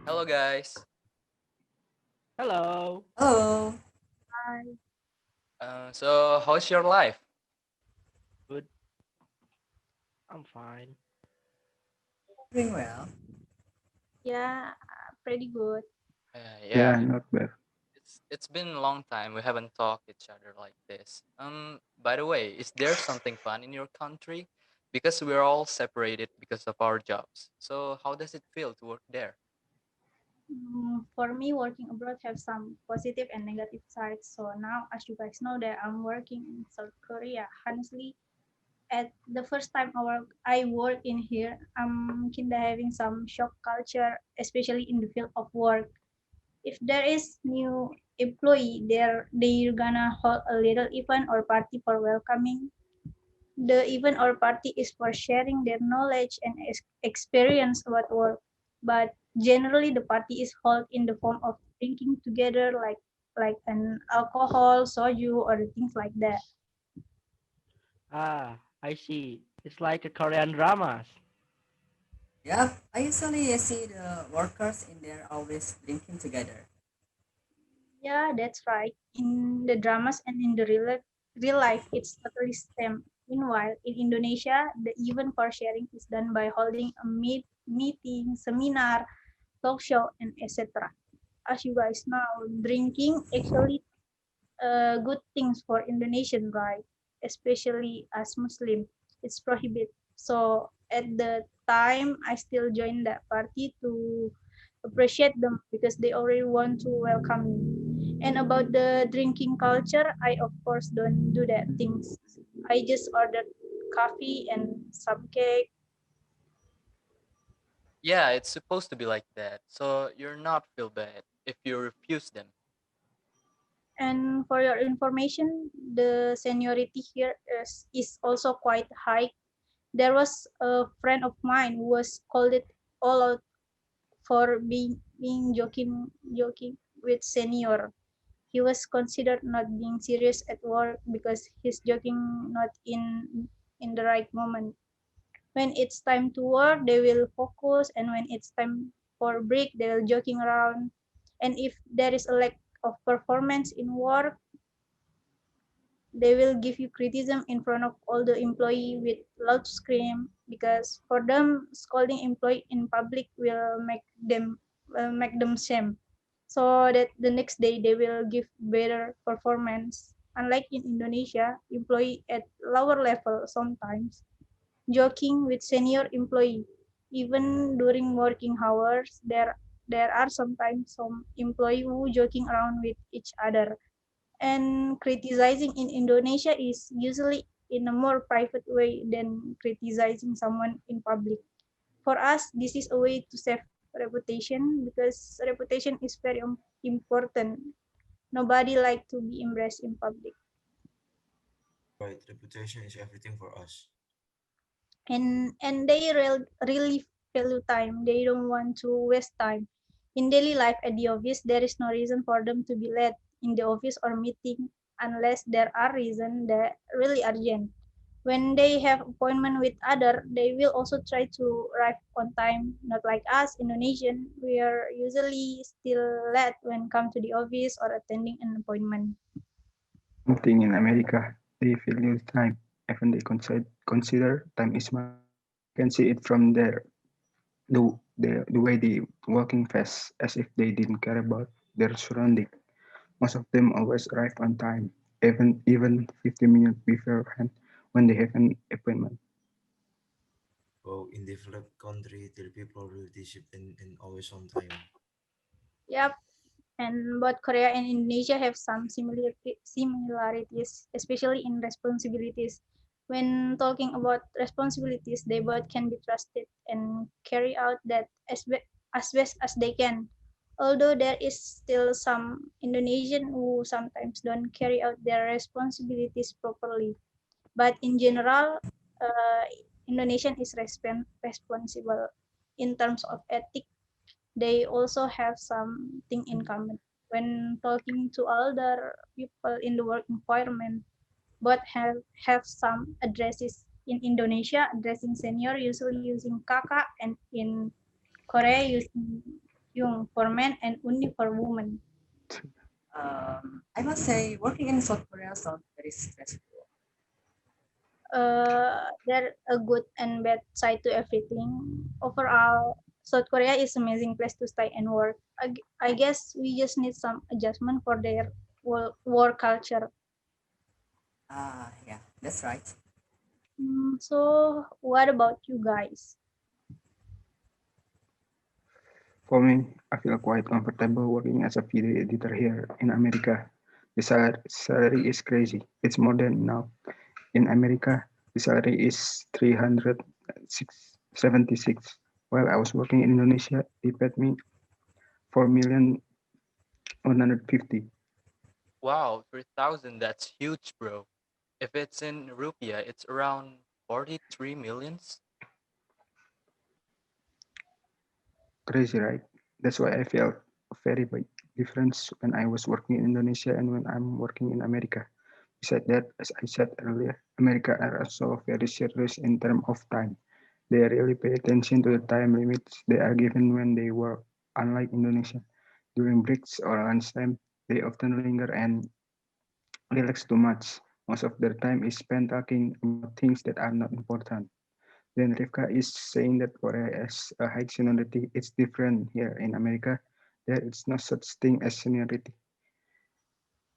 Hello, guys. Hello. Oh, Hi. So how's your life? Good. I'm fine. doing well. Yeah, pretty good. Yeah, Yeah, not bad. it's been a long time. We haven't talked each other like this. By the way, is there something fun in your country? Because we're all separated because of our jobs. So how does it feel to work there? For me, working abroad have some positive and negative sides. So now, as you guys know, that I'm working in South Korea. Honestly, at the first time I work in here, I'm kinda having some shock culture, especially in the field of work. If there is new employee there, they're gonna hold a little event or party for welcoming. The event or party is for sharing their knowledge and experience about work, but generally the party is held in the form of drinking together, like an alcohol, soju, or things like that. Ah, I see. It's like a Korean dramas. Yep, I usually see the workers in there always drinking together. Yeah, that's right. In the dramas and in the real life, it's totally same. Meanwhile, in Indonesia, the event for sharing is done by holding a meeting, seminar, talk show, and etc. As you guys know, drinking actually good things for Indonesian, right? Especially as Muslim, it's prohibited. So at the time, I still joined that party to appreciate them because they already want to welcome me. And about the drinking culture, I of course don't do that things. I just ordered coffee and some cake. Yeah, it's supposed to be like that. So you're not feel bad if you refuse them. And for your information, the seniority here is also quite high. There was a friend of mine who was called it all out for being joking with senior. He was considered not being serious at work because he's joking not in the right moment. When it's time to work, they will focus, and when it's time for break, they will joking around. And if there is a lack of performance in work, they will give you criticism in front of all the employee with loud scream, because for them scolding employee in public will make them shame, so that the next day they will give better performance. Unlike in Indonesia, employee at lower level sometimes joking with senior employee even during working hours. There are sometimes some employee who joking around with each other, and criticizing in Indonesia is usually in a more private way than criticizing someone in public. For us, this is a way to save reputation because reputation is very important. Nobody like to be embraced in public. Right, reputation is everything for us. And they really value time. They don't want to waste time. In daily life at the office, there is no reason for them to be late in the office or meeting unless there are reasons that really urgent. When they have appointment with other, they will also try to arrive on time. Not like us, Indonesian, we are usually still late when come to the office or attending an appointment. Same thing in America. They value time. Even they consider time is money. You can see it from the way they walking fast as if they didn't care about their surrounding. Most of them always arrive on time, even 15 minutes beforehand when they have an appointment. Well, in developed country, the people really disciplined and always on time. Yep. And both Korea and Indonesia have some similarities, especially in responsibilities. When talking about responsibilities, they both can be trusted and carry out that as best as they can. Although there is still some Indonesian who sometimes don't carry out their responsibilities properly. But in general, uh, Indonesian is responsible in terms of ethics. They also have something in common. When talking to older people in the work environment, both have some addresses. In Indonesia, addressing senior usually using kakak, and in Korea Yung for men and Undi for women. I must say, working in South Korea sounds very stressful. There a good and bad side to everything. Overall, South Korea is amazing place to stay and work. I guess we just need some adjustment for their work culture. Yeah, that's right. So what about you guys? For me, I feel quite comfortable working as a video editor here in America. The salary is crazy. It's more than now. In America, the salary is 376. While I was working in Indonesia, they paid me 4,150,000. Wow, 3,000, that's huge, bro. If it's in rupiah, it's around 43 millions. Crazy, right? That's why I felt a very big difference when I was working in Indonesia and when I'm working in America. Besides that, as I said earlier, America are also very serious in terms of time. They really pay attention to the time limits they are given when they work. Unlike Indonesia, during breaks or lunchtime, they often linger and relax too much. Most of their time is spent talking about things that are not important. Then Rifqah is saying that Korea has a high seniority. It's different here in America. There is no such thing as seniority.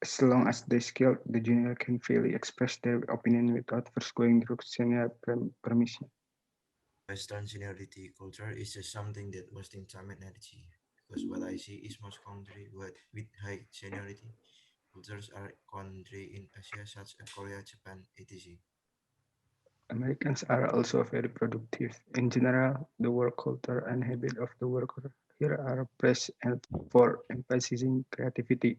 As long as they skilled, the junior can freely express their opinion without first going through senior permission. Western seniority culture is just something that wasting time and energy. Because what I see is most countries with high seniority cultures are countries in Asia such as Korea, Japan, etc. Americans are also very productive. In general, the work culture and habit of the worker here are praised and for emphasizing creativity.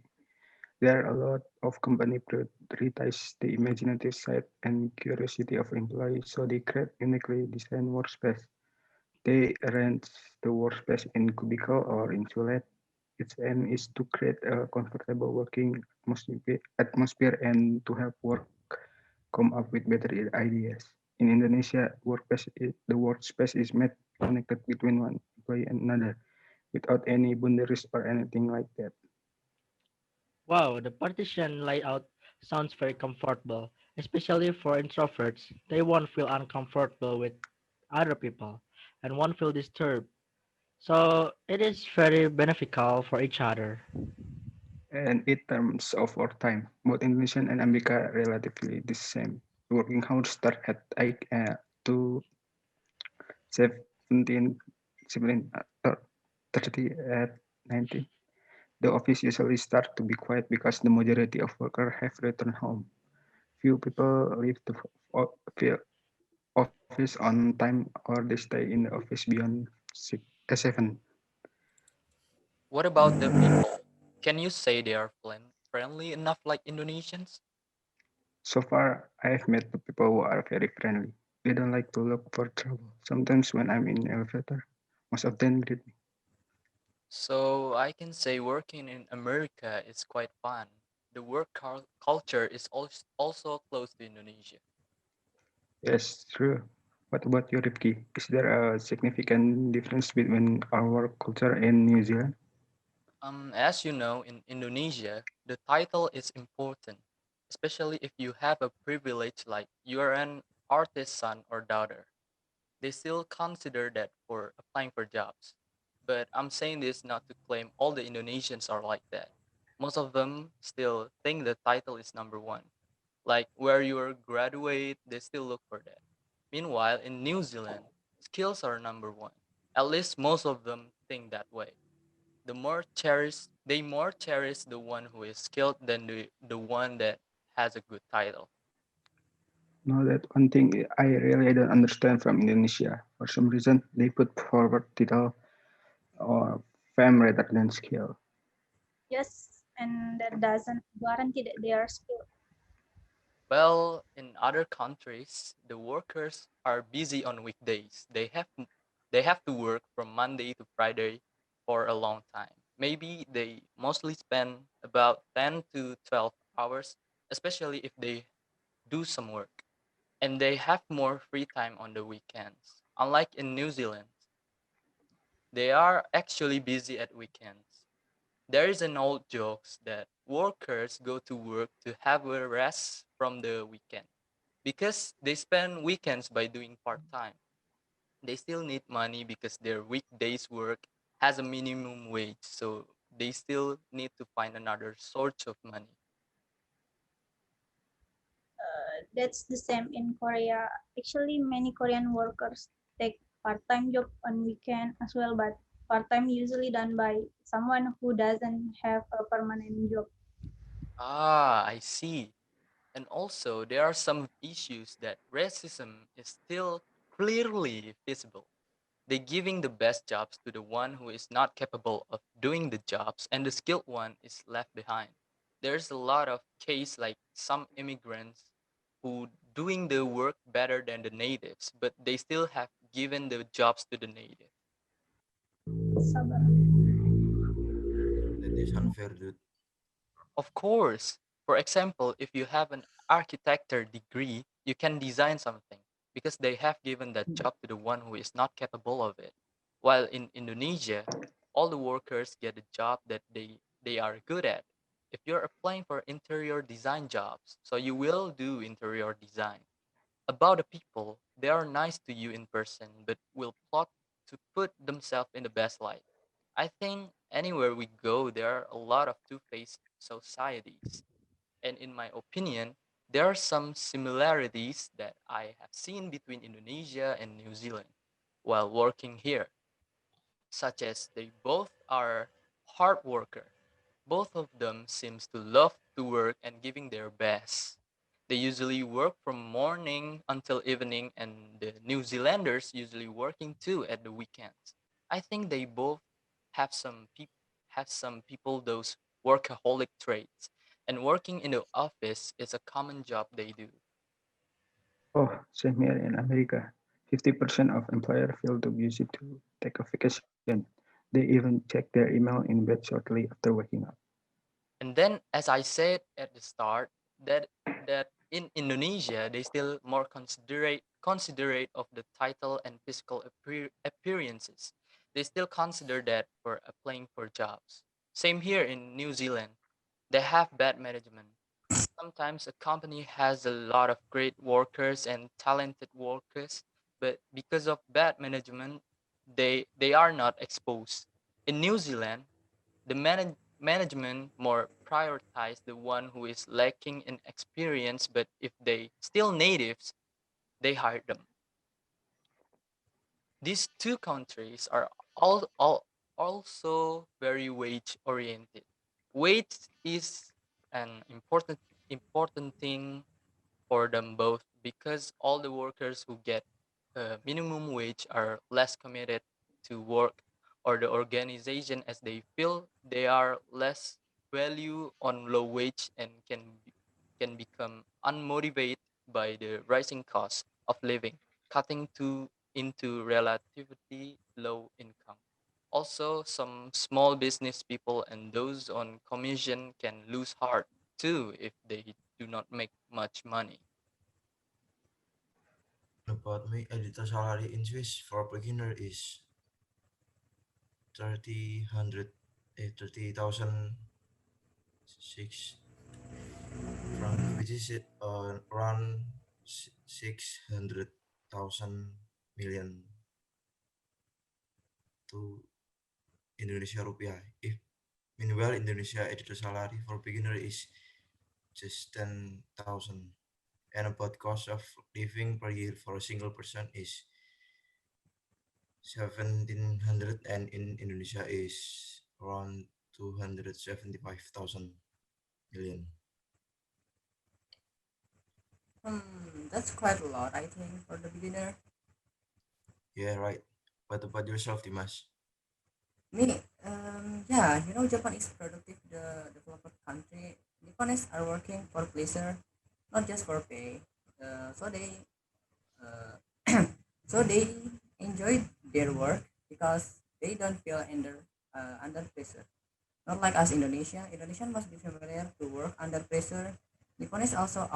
There are a lot of companies prioritize the imaginative side and curiosity of employees, so they create uniquely designed workspace. They arrange the workspace in cubicle or in toilet. Its aim is to create a comfortable working atmosphere and to help work come up with better ideas. In Indonesia, the workspace is made connected between one employee and another without any boundaries or anything like that. Wow, the partition layout sounds very comfortable, especially for introverts. They won't feel uncomfortable with other people and won't feel disturbed. So it is very beneficial for each other. And in terms of our time, both Indonesian and America are relatively the same. Working hours start at 8 to 17, 30 at 19. The office usually start to be quiet because the majority of workers have returned home. Few people leave the office on time or they stay in the office beyond 7. What about the people? Can you say they are friendly enough like Indonesians? So far, I have met the people who are very friendly. They don't like to look for trouble. Sometimes when I'm in the elevator, most of them greet me. So I can say working in America is quite fun. The work culture is also close to Indonesia. Yes, true. What about you, Rifqi? Is there a significant difference between our work culture and New Zealand? As you know, in Indonesia, the title is important, especially if you have a privilege like you are an artist's son or daughter. They still consider that for applying for jobs. But I'm saying this not to claim all the Indonesians are like that. Most of them still think the title is number one. Like where you are graduate, they still look for that. Meanwhile, in New Zealand, skills are number one. At least most of them think that way. They more cherish the one who is skilled than the one that has a good title. No, that one thing I really don't understand from Indonesia. For some reason, they put forward title or fame rather than skill. Yes, and that doesn't guarantee that they are skilled. Well, in other countries, the workers are busy on weekdays. They have to work from Monday to Friday for a long time. Maybe they mostly spend about 10 to 12 hours, especially if they do some work. And they have more free time on the weekends. Unlike in New Zealand, They are actually busy at weekends. There is an old joke that workers go to work to have a rest from the weekend because they spend weekends by doing part time. They still need money because their weekdays work has a minimum wage, so they still need to find another source of money. That's the same in Korea. Actually, many Korean workers take part-time job on weekend as well, but part-time usually done by someone who doesn't have a permanent job. Ah, I see. And also, there are some issues that racism is still clearly visible. They giving the best jobs to the one who is not capable of doing the jobs and the skilled one is left behind. There's a lot of case like some immigrants who doing the work better than the natives, but they still have given the jobs to the native. Sabar. That is unfair, dude. Of course. For example, if you have an architecture degree, you can design something because they have given that job to the one who is not capable of it. While in Indonesia, all the workers get a job that they are good at. If you're applying for interior design jobs, so you will do interior design. About the people, they are nice to you in person, but will plot to put themselves in the best light. I think anywhere we go, there are a lot of two-faced societies. And in my opinion, there are some similarities that I have seen between Indonesia and New Zealand while working here, such as they both are hard worker. Both of them seems to love to work and giving their best. They usually work from morning until evening and the New Zealanders usually working too at the weekends. I think they both have some people those workaholic traits and working in the office is a common job they do. Oh, same here in America. 50% of employers feel too busy to take a vacation. They even check their email in bed shortly after waking up. And then, as I said at the start, that that in Indonesia they still more considerate of the title and physical appearances. They still consider that for applying for jobs. Same here in New Zealand. They have bad management. Sometimes a company has a lot of great workers and talented workers, but because of bad management, they are not exposed. In New Zealand, the management more prioritize the one who is lacking in experience, but if they still natives, they hire them. These two countries are all also very wage oriented. Wage is an important thing for them both because all the workers who get minimum wage are less committed to work or the organization as they feel they are less value on low wage and can become unmotivated by the rising cost of living cutting to into relatively low income. Also, some small business people and those on commission can lose heart too if they do not make much money. About me, editor salary in Swiss for beginner is 30,000 franc, which is around 600,000 million to Indonesia rupiah. If meanwhile Indonesia editor salary for beginner is just 10,000, and about cost of living per year for a single person is 1700, and in Indonesia is around 275,000 million. That's quite a lot, I think, for the beginner. Yeah, right. What about yourself, Dimas? Me, yeah, Japan is productive, the developed country. Japanese are working for pleasure, not just for pay. Uh, so they enjoy their work because they don't feel under pressure. Not like us Indonesia. Indonesian must be familiar to work under pressure. Japanese also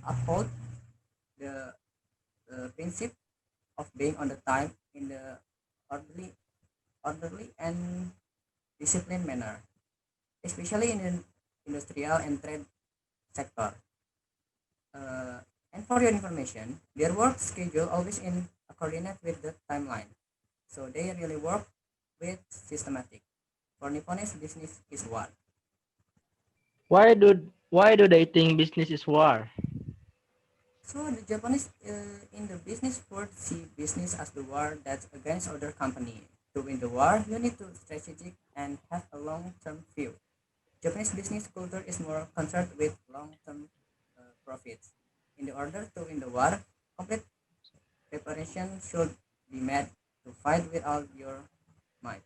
uphold the principle of being on the time in the orderly. orderly and disciplined manner, especially in the industrial and trade sector. Uh, and for your information, their work schedule always in a coordinate with the timeline. So they really work with systematic. For Nipponese, business is war. Why do they think business is war? So the Japanese in the business world see business as the war that's against other company. To win the war, you need to strategic and have a long-term view. Japanese business culture is more concerned with long-term profits. In the order to win the war, complete preparation should be made to fight with all your might.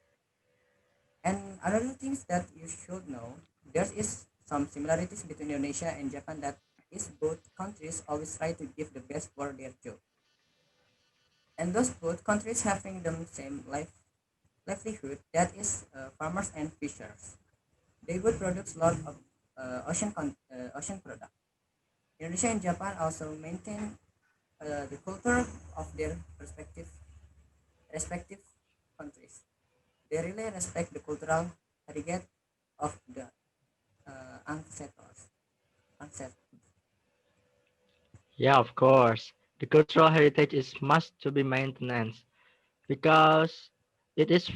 And another things that you should know, there is some similarities between Indonesia and Japan that is both countries always try to give the best for their job. And those both countries having the same livelihood that is farmers and fishers. They would produce lot of ocean product. Indonesia and Japan also maintain the culture of their respective countries. They really respect the cultural heritage of the ancestors. Yeah, of course. The cultural heritage is must to be maintained because it is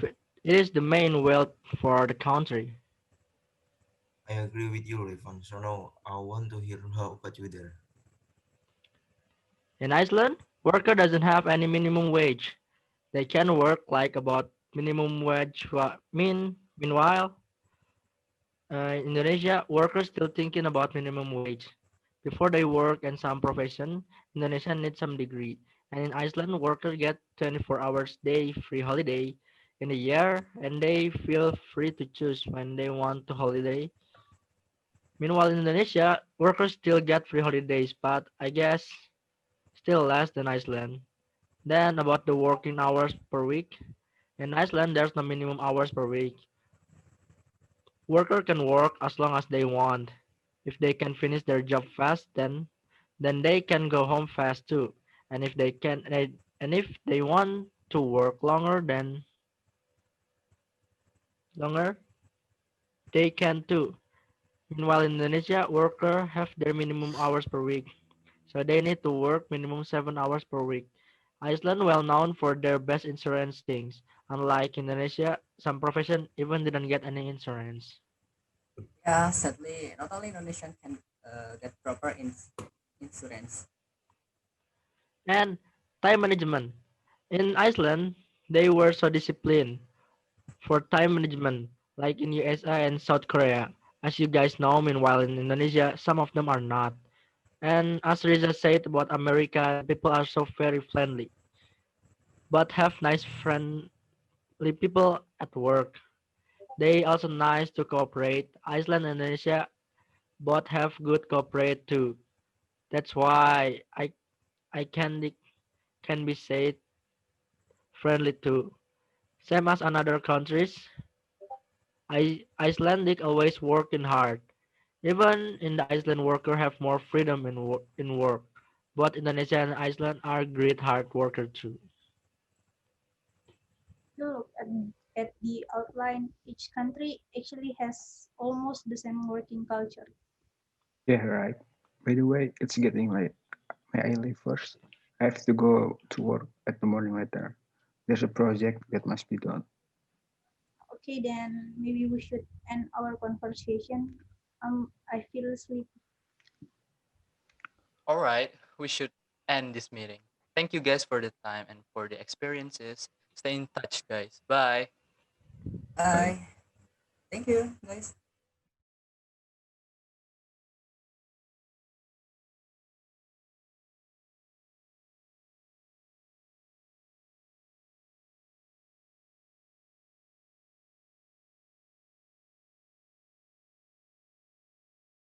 it is the main wealth for the country. I agree with you, Rifan. So now I want to hear how about you there. In Iceland, worker doesn't have any minimum wage. They can work like about minimum wage. Meanwhile, Indonesia workers still thinking about minimum wage. Before they work in some profession, Indonesia needs some degree. And in Iceland, workers get 24 hours day free holiday in a year, and they feel free to choose when they want to holiday. Meanwhile, in Indonesia, workers still get free holidays, but I guess still less than Iceland. Then about the working hours per week. In Iceland, there's no minimum hours per week. Worker can work as long as they want. If they can finish their job fast, then they can go home fast too. And if they can and if they want to work longer, they can too. Meanwhile, in Indonesia, workers have their minimum hours per week, so they need to work minimum 7 hours per week. Iceland well known for their best insurance things. Unlike Indonesia, some profession even didn't get any insurance. Yeah, sadly, not only Indonesian can get proper insurance. And time management. In Iceland, they were so disciplined for time management, like in USA and South Korea. As you guys know, meanwhile in Indonesia, some of them are not. And as Riza said about America, people are so very friendly, but have nice friendly people at work. They also nice to cooperate. Iceland and Indonesia both have good cooperate too. That's why I can be said friendly too. Same as another countries, Icelandic always working hard. Even in the Iceland worker have more freedom in work. Both Indonesia and Iceland are great hard worker too. You look at the outline, each country actually has almost the same working culture. Yeah, right. By the way, it's getting late. May I leave first? I have to go to work at the morning later. There's a project that must be done. Okay, then maybe we should end our conversation. I feel sleepy. All right, we should end this meeting. Thank you guys for the time and for the experiences. Stay in touch, guys. Bye. Bye. Bye. Thank you, guys.